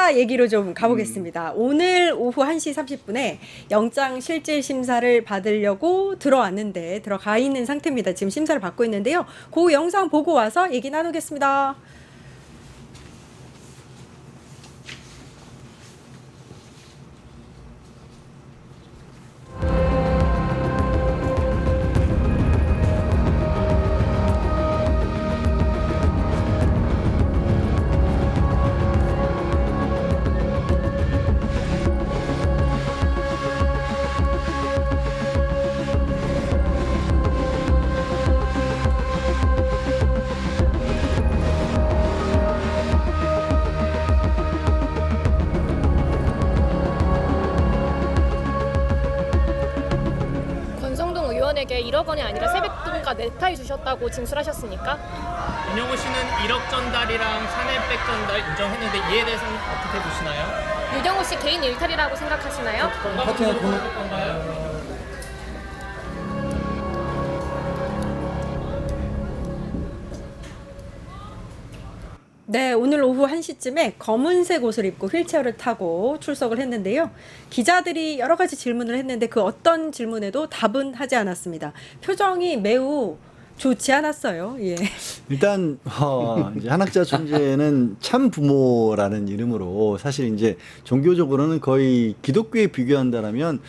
수사 얘기로 좀 가보겠습니다. 오늘 오후 1시 30분에 영장실질심사를 받으려고 들어가 있는 상태입니다. 지금 심사를 받고 있는데요. 그 영상 보고 와서 얘기 나누겠습니다. 권성동 의원에게 1억 원이 아니라 세뱃돈과 넥타이 주셨다고 진술하셨습니까? 윤영호 씨는 1억 전달이랑 샤넬백 전달 인정했는데 이에 대해서는 어떻게 보시나요? 윤영호 씨 개인 일탈이라고 생각하시나요? 파트너 건가요? 네, 오늘 오후 1시쯤에 검은색 옷을 입고 휠체어를 타고 출석을 했는데요. 기자들이 여러 가지 질문을 했는데 그 어떤 질문에도 답은 하지 않았습니다. 표정이 매우 좋지 않았어요. 예. 일단 이제 한학자 총재는 참 부모라는 이름으로 사실 이제 종교적으로는 거의 기독교에 비교한다라면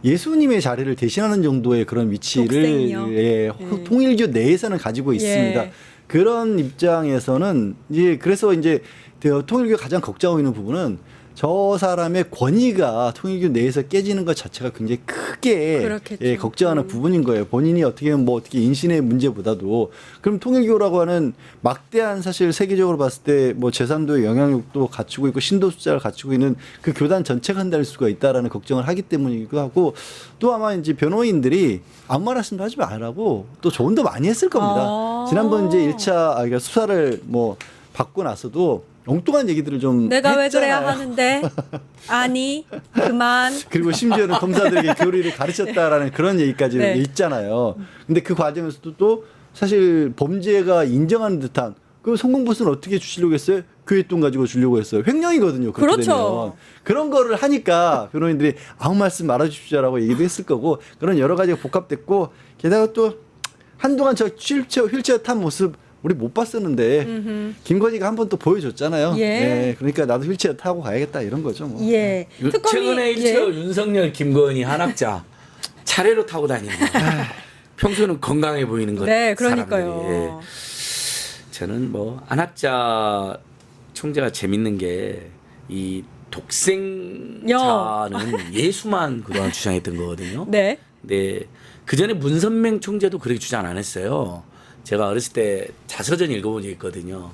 예수님의 자리를 대신하는 정도의 그런 위치를 독생이요. 통일교 내에서는 가지고 있습니다. 예. 그런 입장에서는 이제 그래서 이제 통일교가 가장 걱정하고 있는 부분은 저 사람의 권위가 통일교 내에서 깨지는 것 자체가 굉장히 크게 그렇겠죠. 걱정하는 부분인 거예요. 본인이 어떻게 보면 뭐 어떻게 인신의 문제보다도 그럼 통일교라고 하는 막대한 사실 세계적으로 봤을 때 뭐 제3도의 영향력도 갖추고 있고 신도 숫자를 갖추고 있는 그 교단 전체가 흔들릴 수가 있다라는 걱정을 하기 때문이기도 하고 또 아마 이제 변호인들이 아무 말씀도 하지 말라고 또 조언도 많이 했을 겁니다. 지난번 이제 1차 그러니까 수사를 뭐 받고 나서도 엉뚱한 얘기들을 좀 내가 했잖아요. 왜 그래야 하는데 아니 그만. 그리고 심지어는 검사들에게 교리를 가르쳤다라는 그런 얘기까지 네. 있잖아요. 근데 그 과정에서도 또 사실 범죄가 인정하는 듯한 그 성공보수는 어떻게 주시려고 했어요? 교회 돈 가지고 주려고 했어요. 횡령이거든요. 그렇게 그렇죠. 되면. 그런 거를 하니까 변호인들이 아무 말씀 말아주십시오라고 얘기도 했을 거고 그런 여러 가지가 복합됐고 게다가 또 한동안 저 휠체어 탄 모습 우리 못 봤었는데 김건희가 한 번 또 보여줬잖아요. 예. 그러니까 나도 휠체어 타고 가야겠다 이런 거죠. 뭐. 예. 최근에 일체어 윤석열, 김건희, 한학자 차례로 타고 다니는 거. 평소는 건강해 보이는 것. 네, 그러니까요. 사람들이. 예. 저는 뭐 한학자 총재가 재밌는 게 이 독생자는 예수만 그동안 주장했던 거거든요. 네. 네. 그 전에 문선명 총재도 그렇게 주장 안 했어요. 제가 어렸을 때 자서전 읽어본 적이 있거든요.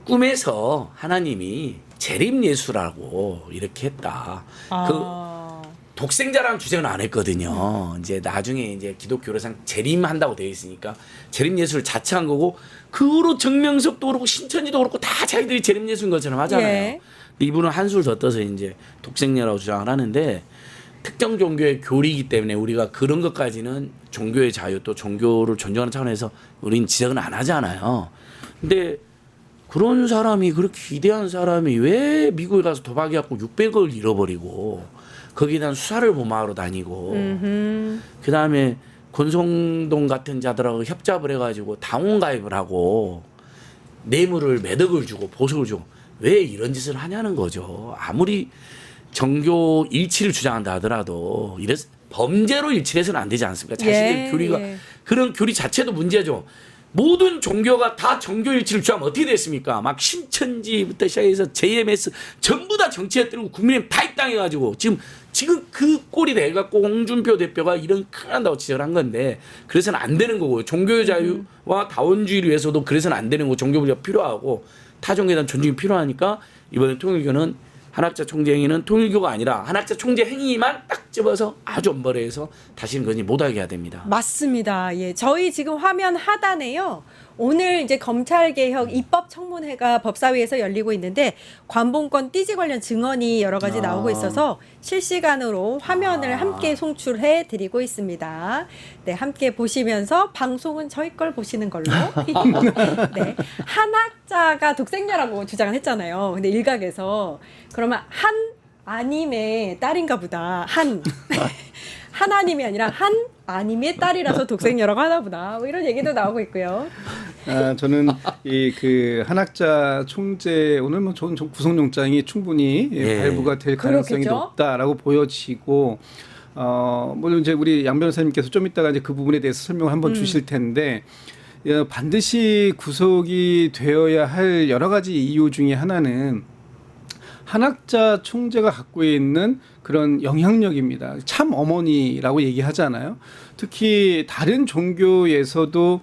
꿈에서 하나님이 재림 예수라고 이렇게 했다. 그 독생자라는 주장은 안 했거든요. 이제 나중에 이제 기독교로상 재림한다고 되어 있으니까 재림 예수를 자처한 거고 그 후로 정명석도 그렇고 신천지도 그렇고 다 자기들이 재림 예수인 것처럼 하잖아요. 예. 이분은 한술 더 떠서 이제 독생자라고 주장을 하는데 특정 종교의 교리이기 때문에 우리가 그런 것까지는 종교의 자유 또 종교를 존중하는 차원에서 우리는 지적은 안 하잖아요. 근데 그런 사람이 그렇게 위대한 사람이 왜 미국에 가서 도박해갖고 600억을 잃어버리고 거기에 대한 수사를 범하러 다니고 그다음에 권성동 같은 자들하고 협잡을 해가지고 당원 가입을 하고 뇌물을 몇 억을 주고 보석을 주고 왜 이런 짓을 하냐는 거죠. 아무리 정교 일치를 주장한다 하더라도 이래서 범죄로 일치해서는 안 되지 않습니까? 자신의 교리가 그런 교리 자체도 문제죠. 모든 종교가 다 정교 일치를 주장하면 어떻게 됐습니까? 막 신천지부터 시작해서 JMS 전부 다 정치에 뜨고 국민의힘 다 입당해가지고 지금 그 꼴이 돼갖고 홍준표 대표가 이런 큰일 난다고 지적한 건데 그래서는 안 되는 거고요. 종교의 자유와 다원주의를 위해서도 그래서는 안 되는 거고 종교분리가 필요하고 타종교에 대한 존중이 필요하니까 이번에 통일교는 한학자 총재 행위는 통일교가 아니라 한학자 총재 행위만 딱 집어서 아주 엄벌해서 다시는 그러지 못하게 해야 됩니다. 맞습니다. 예. 저희 지금 화면 하단에요. 오늘 이제 검찰개혁 입법 청문회가 법사위에서 열리고 있는데 관본권 띠지 관련 증언이 여러 가지 나오고 있어서 실시간으로 화면을 함께 송출해 드리고 있습니다. 네, 함께 보시면서 방송은 저희 걸 보시는 걸로. 네, 한학자가 독생녀라고 주장을 했잖아요. 근데 일각에서 그러면 한 아님의 딸인가 보다. 하나님이 아니라 한 아님의 딸이라서 독생녀라고 하나 보다. 뭐 이런 얘기도 나오고 있고요. 저는 이 그 한학자 총재 오늘 뭐 좋은 구속영장이 충분히 발부가 될 가능성이 그렇겠죠? 높다라고 보여지고 물론 이제 우리 양 변호사님께서 좀 이따가 이제 그 부분에 대해서 설명을 한번 주실 텐데 반드시 구속이 되어야 할 여러 가지 이유 중에 하나는 한학자 총재가 갖고 있는 그런 영향력입니다. 참 어머니라고 얘기하잖아요. 특히 다른 종교에서도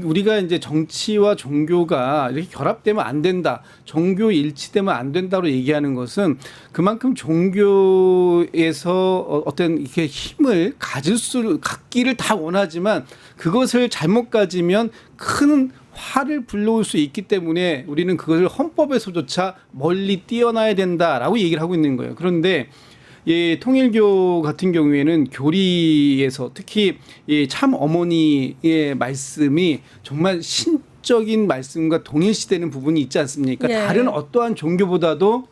우리가 이제 정치와 종교가 이렇게 결합되면 안 된다, 종교 일치되면 안 된다로 얘기하는 것은 그만큼 종교에서 어떤 이렇게 힘을 갖기를 다 원하지만 그것을 잘못 가지면 큰 화를 불러올 수 있기 때문에 우리는 그것을 헌법에서조차 멀리 띄어놔야 된다라고 얘기를 하고 있는 거예요. 그런데 이 통일교 같은 경우에는 교리에서 특히 이 참 어머니의 말씀이 정말 신적인 말씀과 동일시되는 부분이 있지 않습니까? 네. 다른 어떠한 종교보다도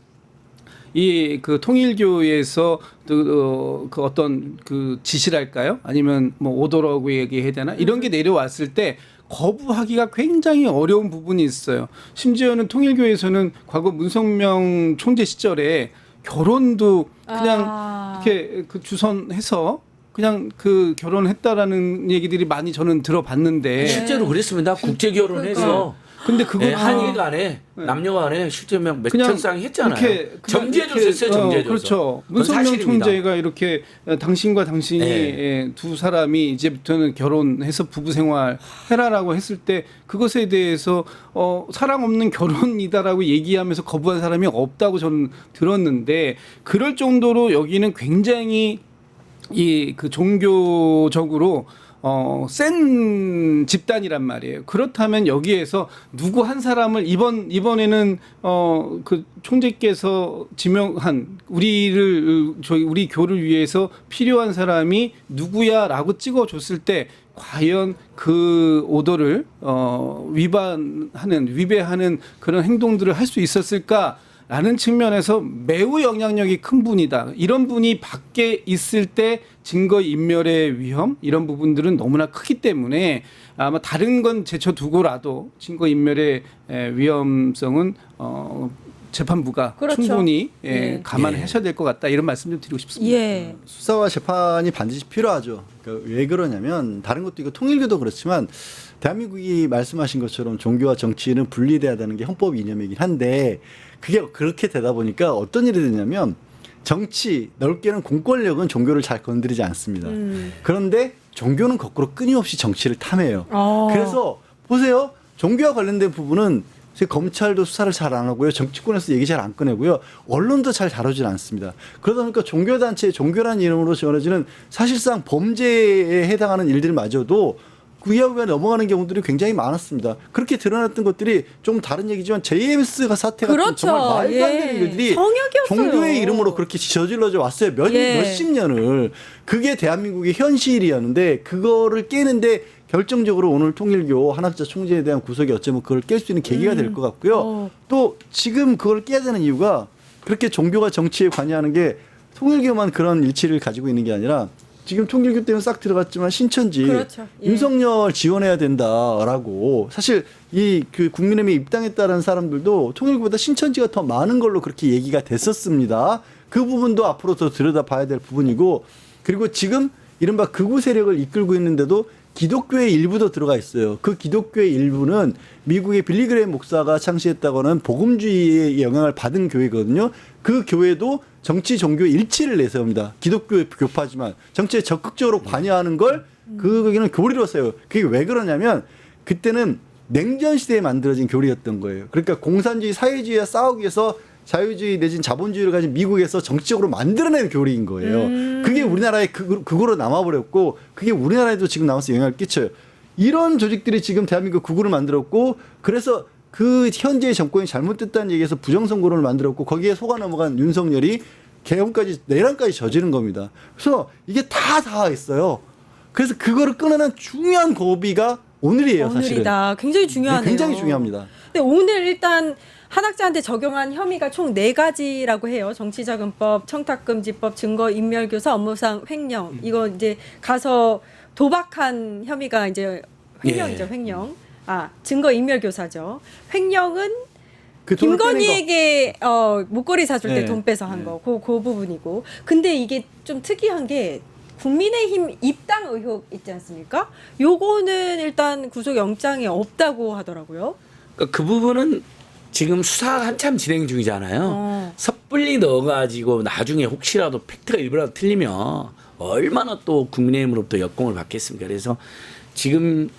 이 그 통일교에서 그 어떤 그 지시랄까요? 아니면 뭐 오더라고 얘기해야 되나? 이런 게 내려왔을 때 거부하기가 굉장히 어려운 부분이 있어요. 심지어는 통일교에서는 과거 문성명 총재 시절에 결혼도 그냥 이렇게 그 주선해서 그냥 그 결혼했다라는 얘기들이 많이 저는 들어봤는데 실제로 그랬습니다. 국제 결혼해서 근데 그거 한일 간에 남녀 간에 실제 매천상 했잖아요. 정지해줬어요. 정지해줘서. 그렇죠. 그건 문성명 사실입니다. 총재가 이렇게 당신과 당신이 네. 두 사람이 이제부터는 결혼해서 부부 생활 해라라고 했을 때 그것에 대해서 사랑 없는 결혼이다라고 얘기하면서 거부한 사람이 없다고 저는 들었는데 그럴 정도로 여기는 굉장히 이 그 종교적으로 센 집단이란 말이에요. 그렇다면 여기에서 누구 한 사람을 이번에는 그 총재께서 지명한 우리 교를 위해서 필요한 사람이 누구야라고 찍어줬을 때 과연 그 오더를 위배하는 그런 행동들을 할 수 있었을까? 라는 측면에서 매우 영향력이 큰 분이다. 이런 분이 밖에 있을 때 증거인멸의 위험 이런 부분들은 너무나 크기 때문에 아마 다른 건 제쳐두고라도 증거인멸의 위험성은 재판부가 그렇죠. 충분히 예. 감안하셔야 될 것 같다. 이런 말씀 좀 드리고 싶습니다. 예. 수사와 재판이 반드시 필요하죠. 그러니까 왜 그러냐면 다른 것도 있고 통일교도 그렇지만 대한민국이 말씀하신 것처럼 종교와 정치는 분리돼야 되는 게 헌법 이념이긴 한데 그게 그렇게 되다 보니까 어떤 일이 되냐면 정치 넓게는 공권력은 종교를 잘 건드리지 않습니다. 그런데 종교는 거꾸로 끊임없이 정치를 탐해요. 그래서 보세요. 종교와 관련된 부분은 검찰도 수사를 잘 안 하고요. 정치권에서 얘기 잘 안 꺼내고요. 언론도 잘 다루질 않습니다. 그러다 보니까 종교단체, 종교라는 이름으로 지어지는 사실상 범죄에 해당하는 일들마저도 구야구에 넘어가는 경우들이 굉장히 많았습니다. 그렇게 드러났던 것들이 좀 다른 얘기지만 JMS가 사태 같은 그렇죠. 정말 말도 안 되는 예. 일들이 성역이었어요. 종교의 이름으로 그렇게 저질러져 왔어요. 몇십 년을. 그게 대한민국의 현실이었는데 그거를 깨는데 결정적으로 오늘 통일교 한학자 총재에 대한 구속이 어쩌면 그걸 깰 수 있는 계기가 될 것 같고요. 또 지금 그걸 깨야 되는 이유가 그렇게 종교가 정치에 관여하는 게 통일교만 그런 일치를 가지고 있는 게 아니라 지금 통일교 때문에 싹 들어갔지만 신천지 그렇죠. 예. 윤석열 지원해야 된다라고 사실 이 그 국민의힘에 입당했다는 사람들도 통일교보다 신천지가 더 많은 걸로 그렇게 얘기가 됐었습니다. 그 부분도 앞으로 더 들여다봐야 될 부분이고 그리고 지금 이른바 극우 세력을 이끌고 있는데도 기독교의 일부도 들어가 있어요. 그 기독교의 일부는 미국의 빌리그레임 목사가 창시했다고는 복음주의의 영향을 받은 교회거든요. 그 교회도 정치 종교 일치를 내세웁니다. 기독교 교파지만 정치에 적극적으로 관여하는 걸 그거기는 교리로 세워요. 그게 왜 그러냐면 그때는 냉전 시대에 만들어진 교리였던 거예요. 그러니까 공산주의, 사회주의와 싸우기 위해서 자유주의 내진 자본주의를 가진 미국에서 정치적으로 만들어낸 교리인 거예요. 그게 우리나라에 그거로 남아버렸고 그게 우리나라에도 지금 남아서 영향을 끼쳐요. 이런 조직들이 지금 대한민국 구구를 만들었고 그래서 그 현재의 정권이 잘못됐다는 얘기에서 부정선거론을 만들었고 거기에 속아 넘어간 윤석열이 개헌까지 내란까지 저지른 겁니다. 그래서 이게 다 있어요. 그래서 그거를 끊어낸 중요한 고비가 오늘이에요, 사실은. 오늘이다. 굉장히 중요하네요. 네, 굉장히 중요합니다. 근데 오늘 일단 한학자한테 적용한 혐의가 총 4가지라고 해요. 정치자금법, 청탁금지법, 증거인멸교사, 업무상 횡령. 이거 이제 가서 도박한 혐의가 이제 횡령이죠, 횡령. 증거인멸교사죠. 횡령은 그 돈을 김건희에게 목걸이 사줄 때 네. 돈 빼서 한 거, 그 부분이고. 근데 이게 좀 특이한 게 국민의힘 입당 의혹 있지 않습니까? 요거는 일단 구속영장이 없다고 하더라고요. 그러니까 그 부분은 지금 수사가 한참 진행 중이잖아요. 섣불리 넣어가지고 나중에 혹시라도 팩트가 일부라도 틀리면 얼마나 또 국민의힘으로부터 역공을 받겠습니까? 그래서 지금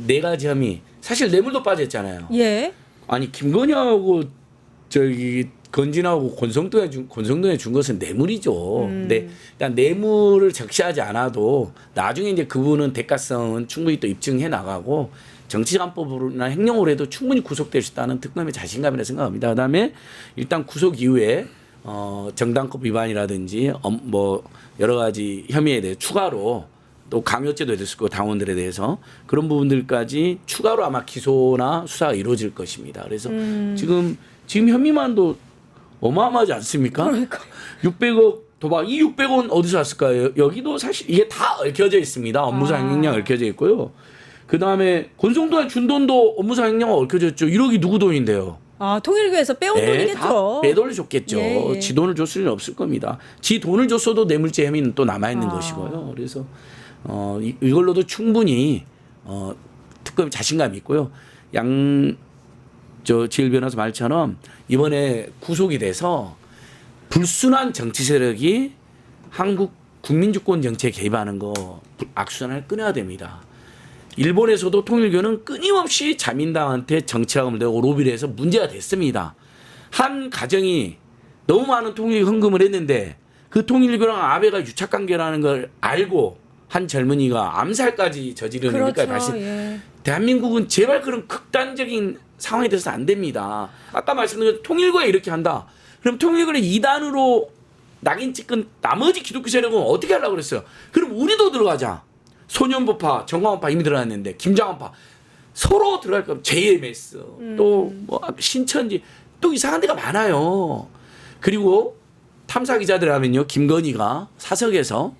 4가지 혐의 사실 뇌물도 빠졌잖아요. 예. 아니 김건희하고 저기 건진하고 권성동에 준 것은 뇌물이죠. 근데 일단 뇌물을 적시하지 않아도 나중에 이제 그분은 대가성은 충분히 또 입증해 나가고 정치자금법으로나 행령으로 해도 충분히 구속될 수 있다는 특검의 자신감이라 생각합니다. 그다음에 일단 구속 이후에 정당법 위반이라든지 뭐 여러 가지 혐의에 대해 추가로 또 강요죄도 됐을 거고 당원들에 대해서 그런 부분들까지 추가로 아마 기소나 수사가 이루어질 것입니다. 그래서 지금 혐의만도 어마어마하지 않습니까? 그러니까. 600억 도박 이 600원 어디서 왔을까요? 여기도 사실 이게 다 얽혀져 있습니다. 업무상 횡령 얽혀져 있고요. 그 다음에 권성동에 준 돈도 업무상 횡령과 얽혀졌죠. 1억이 누구 돈인데요? 통일교에서 빼온 돈이겠죠. 다 빼돌려줬겠죠. 예. 지 돈을 줬을 리는 없을 겁니다. 지 돈을 줬어도 뇌물죄 혐의는 또 남아있는 것이고요. 그래서 이걸로도 충분히 특검이 자신감이 있고요. 지일 변호사 말처럼 이번에 구속이 돼서 불순한 정치 세력이 한국 국민주권 정치에 개입하는 거 악순환을 끊어야 됩니다. 일본에서도 통일교는 끊임없이 자민당한테 정치자금을 내고 로비를 해서 문제가 됐습니다. 한 가정이 너무 많은 통일교 헌금을 했는데 그 통일교랑 아베가 유착관계라는 걸 알고 한 젊은이가 암살까지 저지르는 일까지 발생. 예. 대한민국은 제발 그런 극단적인 상황이 돼서 안 됩니다. 아까 말씀드린 통일교가 이렇게 한다. 그럼 통일교를 2단으로 낙인 찍은 나머지 기독교 세력은 어떻게 하려고 그랬어요? 그럼 우리도 들어가자. 소년부파, 정광훈파 이미 들어갔는데 김장훈파 서로 들어갈 거면 JMS 또 뭐 신천지 또 이상한 데가 많아요. 그리고 탐사 기자들 하면요. 김건희가 사석에서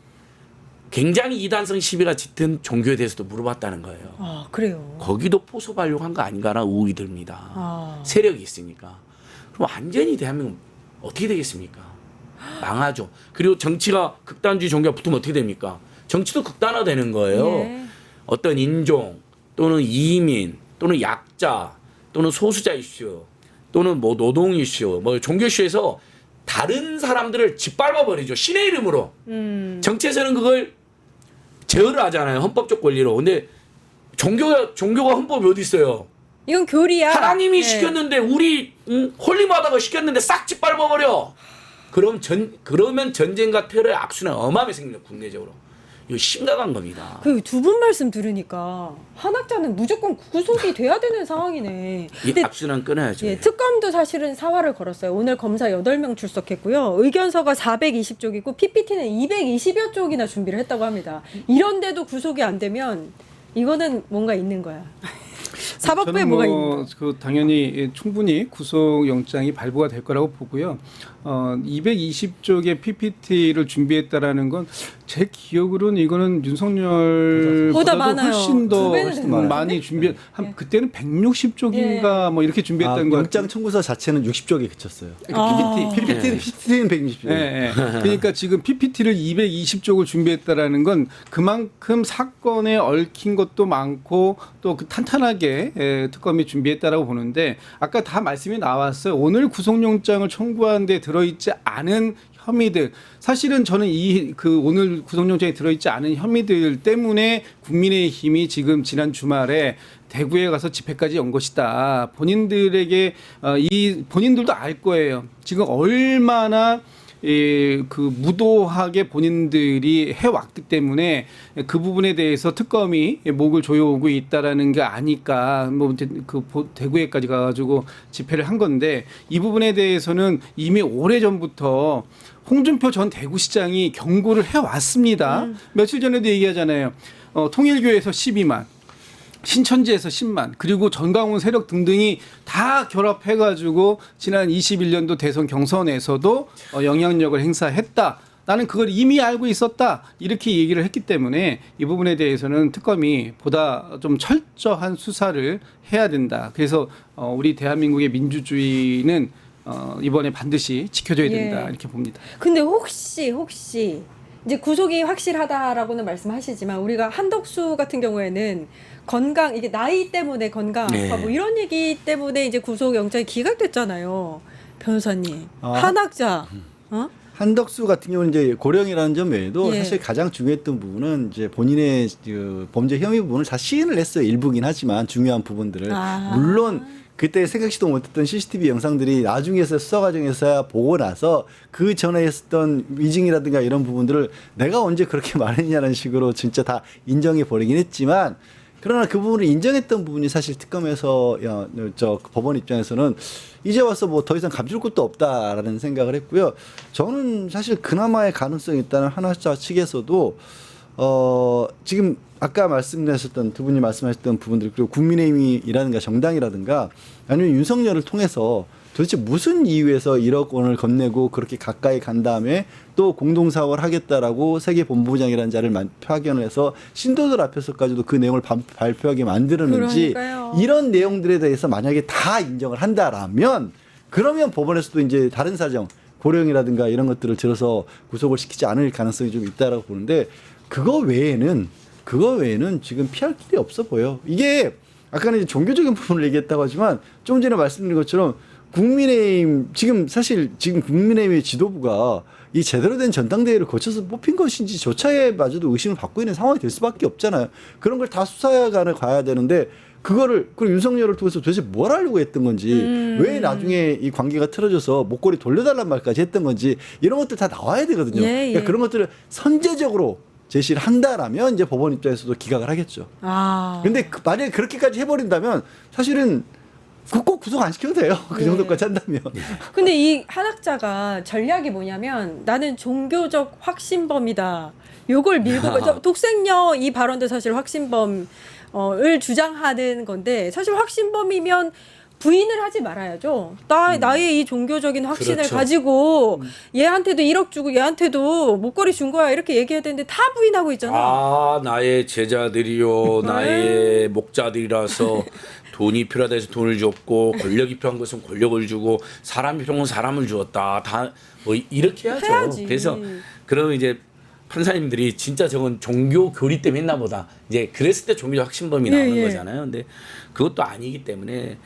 굉장히 이단성 시비가 짙은 종교에 대해서도 물어봤다는 거예요. 그래요. 거기도 포섭하려고 한 거 아닌가라는 의혹이 듭니다. 세력이 있으니까. 그럼 완전히 대한민국 어떻게 되겠습니까? 망하죠. 그리고 정치가 극단주의 종교가 붙으면 어떻게 됩니까? 정치도 극단화되는 거예요. 예. 어떤 인종 또는 이민 또는 약자 또는 소수자 이슈 또는 뭐 노동 이슈 뭐 종교 이슈에서 다른 사람들을 짓밟아 버리죠. 신의 이름으로. 정치에서는 그걸 제어를 하잖아요. 헌법적 권리로. 근데 종교가 헌법이 어디 있어요? 이건 교리야. 하나님이 예. 시켰는데 우리 홀리마다가 시켰는데 싹 짓밟아 버려. 그러면 전쟁과 테러의 악순환 어마어마하게 생깁니다. 국내적으로. 이거 심각한 겁니다. 그 두 분 말씀 들으니까 한학자는 무조건 구속이 돼야 되는 상황이네. 이 악순환 끊어야죠. 예, 특검도 사실은 사활을 걸었어요. 오늘 검사 8명 출석했고요. 의견서가 420쪽이고 PPT는 220여 쪽이나 준비를 했다고 합니다. 이런데도 구속이 안 되면 이거는 뭔가 있는 거야. 사법부에 저는 뭐가 있는 거야. 그 당연히 충분히 구속영장이 발부가 될 거라고 보고요. 220쪽의 PPT를 준비했다라는 건 제 기억으로는 이거는 윤석열보다도 보다 많아요. 훨씬 더 두 배는 되는 것 많이 같은데? 준비. 한 예. 그때는 160쪽인가 뭐 이렇게 준비했던 거. 영장 청구서 자체는 60쪽에 그쳤어요. PPT는 160쪽. 예, 예. 그러니까 지금 PPT를 220쪽을 준비했다라는 건 그만큼 사건에 얽힌 것도 많고 또 그 탄탄하게 특검이 준비했다라고 보는데 아까 다 말씀이 나왔어요. 오늘 구속영장을 청구한 데 들어있지 않은 혐의들 사실은 저는 오늘 구속영장에 들어있지 않은 혐의들 때문에 국민의힘이 지금 지난 주말에 대구에 가서 집회까지 연 것이다. 본인들에게 본인들도 알 거예요. 지금 얼마나 그 무도하게 본인들이 해왔기 때문에 그 부분에 대해서 특검이 목을 조여오고 있다라는 게 아니까 뭐 그 대구에까지 가가지고 집회를 한 건데 이 부분에 대해서는 이미 오래 전부터 홍준표 전 대구시장이 경고를 해왔습니다. 며칠 전에도 얘기하잖아요. 통일교에서 12만. 신천지에서 10만 그리고 전광훈 세력 등등이 다 결합해가지고 지난 21년도 대선 경선에서도 영향력을 행사했다. 나는 그걸 이미 알고 있었다. 이렇게 얘기를 했기 때문에 이 부분에 대해서는 특검이 보다 좀 철저한 수사를 해야 된다. 그래서 우리 대한민국의 민주주의는 이번에 반드시 지켜줘야 된다. 예. 이렇게 봅니다. 근데 혹시 이제 구속이 확실하다라고는 말씀하시지만 우리가 한덕수 같은 경우에는 건강 이게 나이 때문에 건강 악화 네. 뭐 이런 얘기 때문에 이제 구속 영장이 기각됐잖아요. 변호사님. 아. 한학자. 한덕수 같은 경우는 이제 고령이라는 점 외에도 예. 사실 가장 중요했던 부분은 이제 본인의 그 범죄 혐의 부분을 다 시인을 했어요. 일부긴 하지만 중요한 부분들을. 아. 물론 그때 생각지도 못했던 CCTV 영상들이 나중에서 수사 과정에서야 보고 나서 그 전에 했었던 위증이라든가 이런 부분들을 내가 언제 그렇게 말했냐는 식으로 진짜 다 인정해 버리긴 했지만 그러나 그 부분을 인정했던 부분이 사실 특검에서 저 법원 입장에서는 이제 와서 뭐 더 이상 감출 것도 없다라는 생각을 했고요. 저는 사실 그나마의 가능성이 있다는 한학자 측에서도 지금 아까 말씀하셨던 두 분이 말씀하셨던 부분들 그리고 국민의힘이라든가 정당이라든가 아니면 윤석열을 통해서 도대체 무슨 이유에서 1억 원을 건네고 그렇게 가까이 간 다음에 또 공동사업을 하겠다라고 세계본부장이라는 자를 파견을 해서 신도들 앞에서까지도 그 내용을 발표하게 만들었는지 그러니까요. 이런 내용들에 대해서 만약에 다 인정을 한다라면 그러면 법원에서도 이제 다른 사정 고령이라든가 이런 것들을 들어서 구속을 시키지 않을 가능성이 좀 있다라고 보는데 그거 외에는 지금 피할 길이 없어 보여. 이게 아까는 이제 종교적인 부분을 얘기했다고 하지만 좀 전에 말씀드린 것처럼 국민의힘 지금 국민의힘의 지도부가 이 제대로 된 전당대회를 거쳐서 뽑힌 것인지 조차에마저도 의심을 받고 있는 상황이 될 수밖에 없잖아요. 그런 걸 다 수사관을 가야 되는데 그리고 윤석열을 통해서 도대체 뭘 하려고 했던 건지 왜 나중에 이 관계가 틀어져서 목걸이 돌려달란 말까지 했던 건지 이런 것들 다 나와야 되거든요. 예, 예. 그러니까 그런 것들을 선제적으로 제시를 한다라면 이제 법원 입장에서도 기각을 하겠죠. 근데 만약에 그렇게까지 해버린다면 사실은 꼭 구속 안 시켜도 돼요. 그 예. 정도까지 한다면. 근데 이 한학자가 전략이 뭐냐면 나는 종교적 확신범이다. 요걸 밀고 독생녀 이 발언도 사실 확신범을 주장하는 건데 사실 확신범이면 부인을 하지 말아야죠. 나의 이 종교적인 확신을 그렇죠. 가지고 얘한테도 1억 주고 얘한테도 목걸이 준 거야 이렇게 얘기해야 되는데 다 부인하고 있잖아. 아 나의 제자들이요 나의 목자들이라서 돈이 필요하다 해서 돈을 줬고 권력이 필요한 것은 권력을 주고 사람이 필요한 건 사람을 주었다 다 뭐 이렇게 해야지. 그래서 그러면 이제 판사님들이 진짜 저건 종교 교리 때문에 했나 보다 이제 그랬을 때 종교적 확신범이 나오는 예. 거잖아요. 근데 그것도 아니기 때문에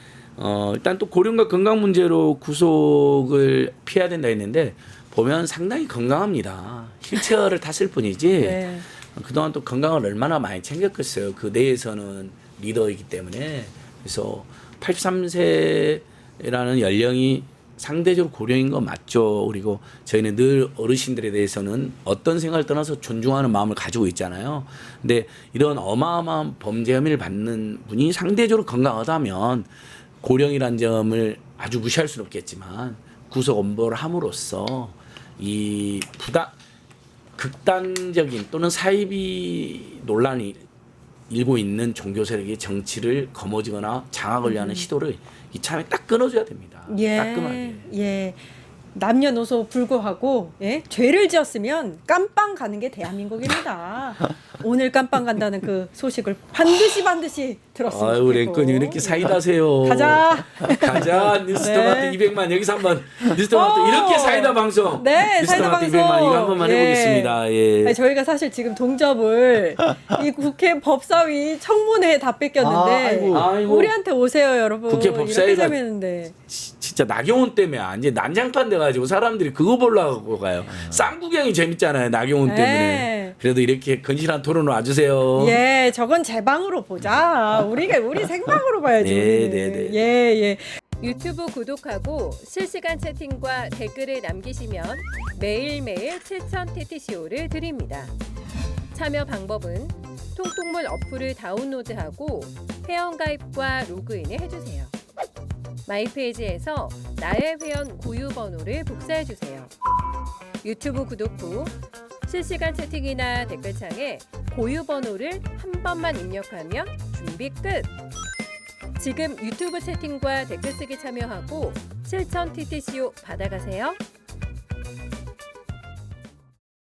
일단 또 고령과 건강 문제로 구속을 피해야 된다 했는데 보면 상당히 건강합니다. 휠체어를 탔을 뿐이지 네. 그동안 또 건강을 얼마나 많이 챙겼겠어요. 그 내에서는 리더이기 때문에. 그래서 83세라는 연령이 상대적으로 고령인 건 맞죠. 그리고 저희는 늘 어르신들에 대해서는 어떤 생각을 떠나서 존중하는 마음을 가지고 있잖아요. 근데 이런 어마어마한 범죄 혐의를 받는 분이 상대적으로 건강하다면 고령이라는 점을 아주 무시할 수는 없겠지만 구속 엄벌을 함으로써 이 극단적인 또는 사이비 논란이 일고 있는 종교 세력의 정치를 거머쥐거나 장악을 위하는 시도를 이참에 딱 끊어줘야 됩니다. 따끔하게. 예. 남녀노소 불구하고 죄를 지었으면 깜빵 가는 게 대한민국입니다. 오늘 깜빵 간다는 그 소식을 반드시 들었으면 아유 좋겠고. 랭건이 이렇게 사이다세요. 가자. 뉴스토마토 네. 200만 여기서 한번 뉴스토마토 이렇게 사이다 방송. 네, 사이다 뉴스토마토 방송. 200만 이거 한 번만 해보겠습니다. 예. 아니, 저희가 사실 지금 동접을 이 국회 법사위 청문회에 다 뺏겼는데 아이고. 우리한테 오세요, 여러분. 국회 이렇게 법사위가 재밌는데. 진짜 나경원 때문에 이제 난장판 돼가지고 사람들이 그거 보려고 가요. 쌍구경이 재밌잖아요. 나경원 때문에. 네. 그래도 이렇게 건실한 토론을 와주세요. 예, 저건 제 방으로 보자. 우리 생방으로 봐야지. 네, 우리는. 네, 네. 예. 유튜브 구독하고 실시간 채팅과 댓글을 남기시면 매일매일 7,000TTCO를 드립니다. 참여 방법은 통통물 어플을 다운로드하고 회원가입과 로그인을 해주세요. 마이페이지에서 나의 회원 고유 번호를 복사해주세요. 유튜브 구독 후 실시간 채팅이나 댓글창에 고유 번호를 한 번만 입력하면 준비 끝! 지금 유튜브 채팅과 댓글 쓰기 참여하고 7,000TTCO 받아가세요.